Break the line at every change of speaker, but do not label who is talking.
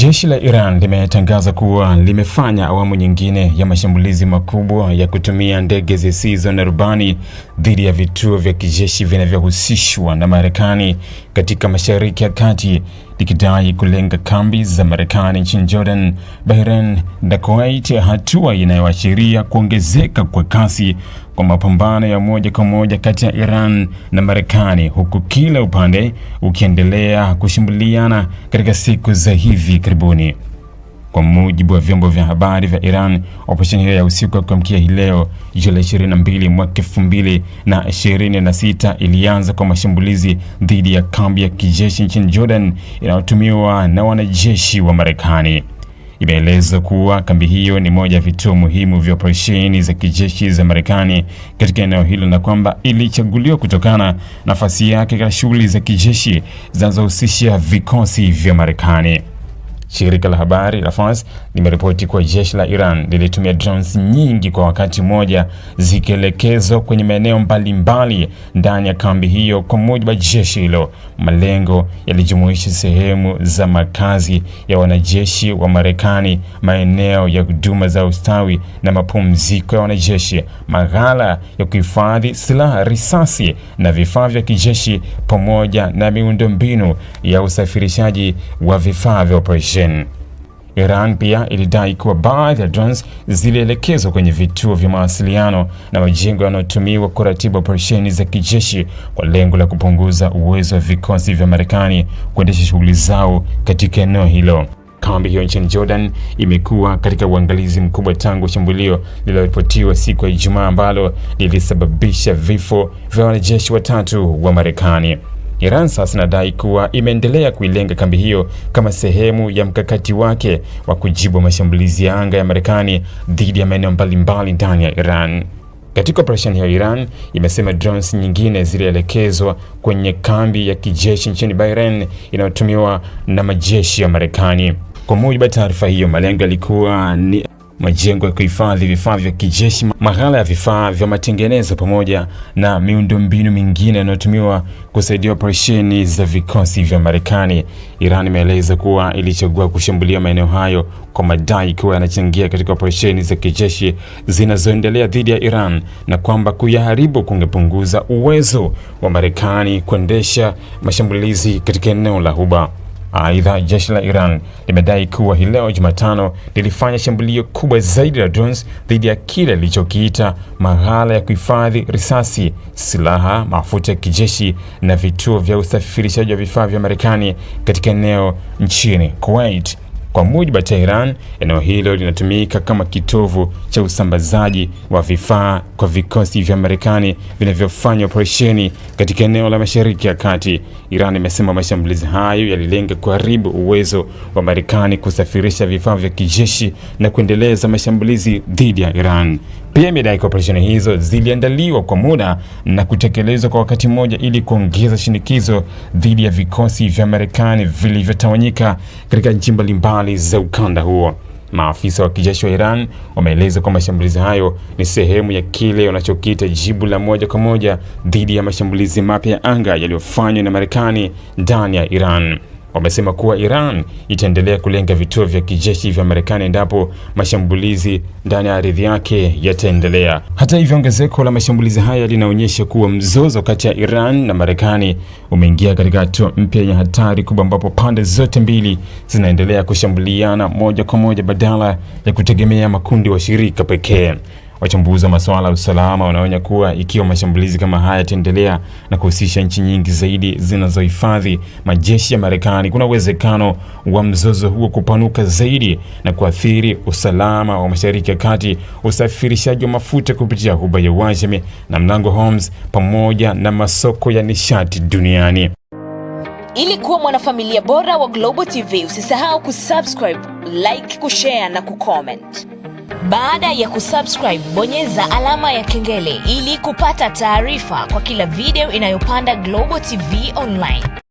Jeshi la Iran limetangaza kuwa limefanya awamu nyingine ya mashambulizi makubwa ya kutumia ndege zisizo na rubani dhidi ya vituo vya kijeshi vinavyohusishwa na Marekani katika Mashariki ya Kati, likidai kulenga kambi za Marekani nchini Jordan, Bahrain na Kuwait, hatua inayoashiria kuongezeka kwa kasi kwa mapambano ya moja kwa moja kati ya Iran na Marekani, huku kila upande ukiendelea kushambuliana katika siku za hivi karibuni. Kwa mujibu wa vyombo vya habari vya Iran, operesheni hiyo ya usiku wa kuamkia hii leo Julai 22 mwaka 2026 ilianza kwa mashambulizi dhidi ya kambi ya kijeshi nchini Jordan inayotumiwa na wanajeshi wa Marekani. Imeeleza kuwa kambi hiyo ni moja ya vituo muhimu vya operesheni za kijeshi za Marekani katika eneo hilo na kwamba ilichaguliwa kutokana na nafasi yake katika shughuli za kijeshi zinazohusisha vikosi vya Marekani. Shirika la habari la Fars limeripoti kuwa jeshi la Iran lilitumia drones nyingi kwa wakati mmoja, zikielekezwa kwenye maeneo mbalimbali ndani ya kambi hiyo. Kwa mujibu wa jeshi hilo, malengo yalijumuisha sehemu za makazi ya wanajeshi wa Marekani, maeneo ya huduma za ustawi na mapumziko ya wanajeshi, maghala ya kuhifadhi silaha, risasi na vifaa vya kijeshi, pamoja na miundombinu ya usafirishaji wa vifaa vya operesheni. Iran pia ilidai kuwa baadhi ya drones zilielekezwa kwenye vituo vya mawasiliano na majengo yanayotumiwa kuratibu operesheni za kijeshi kwa lengo la kupunguza uwezo wa vikosi vya Marekani kuendesha shughuli zao katika eneo hilo. Kambi hiyo nchini Jordan imekuwa katika uangalizi mkubwa tangu shambulio lililoripotiwa siku ya Ijumaa ambalo lilisababisha vifo vya wanajeshi watatu wa Marekani. Iran sasa inadai kuwa imeendelea kuilenga kambi hiyo kama sehemu ya mkakati wake wa kujibu mashambulizi ya anga ya Marekani dhidi ya maeneo mbalimbali ndani ya Iran. Katika operesheni hiyo, Iran imesema drones nyingine zilielekezwa kwenye kambi ya kijeshi nchini Bahrain inayotumiwa na majeshi ya Marekani. Kwa mujibu wa taarifa hiyo, malengo yalikuwa ni majengo ya kuhifadhi vifaa vya kijeshi, maghala ya vifaa vya matengenezo pamoja na miundombinu mingine inayotumiwa kusaidia operesheni za vikosi vya Marekani. Iran imeeleza kuwa ilichagua kushambulia maeneo hayo kwa madai kuwa yanachangia katika operesheni za kijeshi zinazoendelea dhidi ya Iran na kwamba kuyaharibu kungepunguza uwezo wa Marekani kuendesha mashambulizi katika eneo la Ghuba. Aidha, jeshi la Iran limedai kuwa hii leo Jumatano lilifanya shambulio kubwa zaidi la drones dhidi ya kile lilichokiita maghala ya kuhifadhi risasi, silaha, mafuta ya kijeshi na vituo vya usafirishaji wa vifaa vya Marekani katika eneo nchini Kuwait. Kwa mujibu wa Tehran, eneo hilo linatumika kama kitovu cha usambazaji wa vifaa kwa vikosi vya Marekani vinavyofanya operesheni katika eneo la Mashariki ya Kati. Iran imesema mashambulizi hayo yalilenga kuharibu uwezo wa Marekani kusafirisha vifaa vya kijeshi na kuendeleza mashambulizi dhidi ya Iran. Pia imedai kwa operesheni hizo ziliandaliwa kwa muda na kutekelezwa kwa wakati mmoja ili kuongeza shinikizo dhidi ya vikosi vya Marekani vilivyotawanyika katika nchi mbalimbali za ukanda huo. Maafisa wa kijeshi wa Iran wameeleza kwa mashambulizi hayo ni sehemu ya kile wanachokiita jibu la moja kwa moja dhidi ya mashambulizi mapya ya anga yaliyofanywa na Marekani ndani ya Iran. Wamesema kuwa Iran itaendelea kulenga vituo vya kijeshi vya Marekani endapo mashambulizi ndani ya ardhi yake yataendelea. Hata hivyo, ongezeko la mashambulizi haya linaonyesha kuwa mzozo kati ya Iran na Marekani umeingia katika hatua mpya yenye hatari kubwa, ambapo pande zote mbili zinaendelea kushambuliana moja kwa moja badala ya kutegemea makundi washirika pekee. Wachambuzi wa masuala ya usalama wanaonya kuwa ikiwa mashambulizi kama haya yataendelea na kuhusisha nchi nyingi zaidi zinazohifadhi majeshi ya Marekani, kuna uwezekano wa mzozo huo kupanuka zaidi na kuathiri usalama wa Mashariki ya Kati, usafirishaji wa mafuta kupitia Ghuba ya Uajemi na mlango Hormuz, pamoja na masoko ya nishati duniani.
Ili kuwa mwanafamilia bora wa Global TV, usisahau kusubscribe, like, kushare na kucomment. Baada ya kusubscribe, bonyeza alama ya kengele ili kupata taarifa kwa kila video inayopanda Global TV Online.